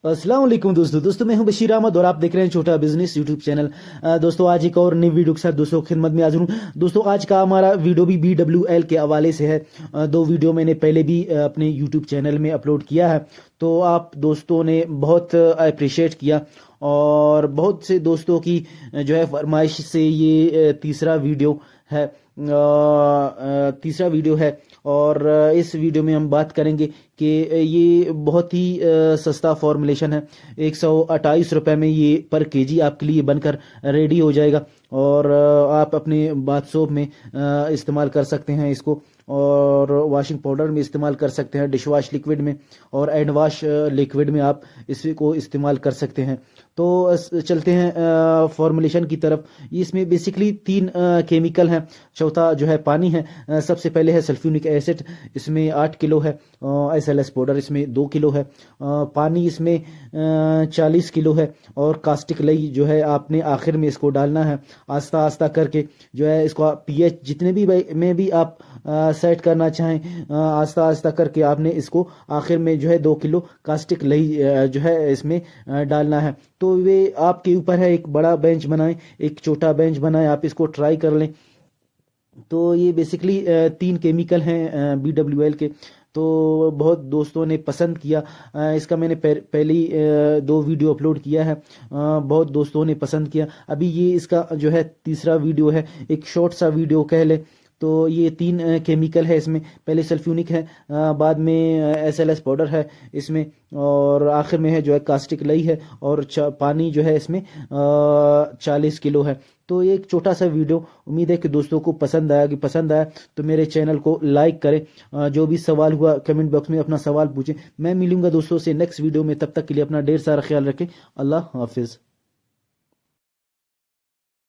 अस्सलाम वालेकुम दोस्तों मैं हूं बशीर अहमद और आप देख रहे हैं छोटा बिजनेस यूट्यूब चैनल। दोस्तों आज एक और नई वीडियो के साथ दोस्तों खिदमत में हाजिर हूं। दोस्तों आज का हमारा वीडियो भी BWL के हवाले से है। दो वीडियो मैंने पहले भी अपने यूट्यूब चैनल में अपलोड किया है, तो आप दोस्तों ने बहुत अप्रिशिएट किया और बहुत से दोस्तों की जो है फरमाइश से ये तीसरा वीडियो है। और इस वीडियो में हम बात करेंगे कि ये बहुत ही सस्ता फॉर्मुलेशन है। 128 रुपये में ये पर केजी आपके लिए बनकर रेडी हो जाएगा और आप अपने बाथ सोप में इस्तेमाल कर सकते हैं इसको, और वॉशिंग पाउडर में इस्तेमाल कर सकते हैं, डिश वॉश लिक्विड में और हैंड वॉश लिक्विड में आप इसको इस्तेमाल कर सकते हैं। तो चलते हैं फॉर्मुलेशन की तरफ। इसमें बेसिकली 3 केमिकल हैं, चौथा जो है पानी है। सबसे पहले है सल्फ्यूनिक एसिड, इसमें 8 किलो है। SLS पाउडर इसमें 2 किलो है। पानी इसमें 40 किलो है। और कास्टिक लई जो है आपने आखिर में इसको डालना है आस्ता आस्ता करके। जो है इसको pH जितने भी में भी आप सेट करना चाहें, आस्ता आस्ता करके आपने इसको आखिर में जो है 2 किलो कास्टिक लई जो है इसमें डालना है। तो वे आपके ऊपर है, एक बड़ा बेंच बनाएं, एक छोटा बेंच बनाएं, आप इसको ट्राई कर लें। तो ये बेसिकली 3 केमिकल हैं BWL के। तो बहुत दोस्तों ने पसंद किया इसका। मैंने पहले ही 2 वीडियो अपलोड किया है, बहुत दोस्तों ने पसंद किया। अभी ये इसका जो है तीसरा वीडियो है, एक शॉर्ट सा वीडियो कह ले। तो ये 3 केमिकल है इसमें। पहले सल्फ्यूनिक है, बाद में SLS पाउडर है इसमें, और आखिर में है जो है कास्टिक लई है, और पानी जो है इसमें 40 किलो है। तो ये एक छोटा सा वीडियो, उम्मीद है कि दोस्तों को पसंद आया। कि पसंद आया तो मेरे चैनल को लाइक करें। जो भी सवाल हुआ कमेंट बॉक्स में अपना सवाल पूछें। मैं मिलूंगा दोस्तों से नेक्स्ट वीडियो में, तब तक के लिए अपना ढेर सारा ख्याल रखें। अल्लाह हाफिज़।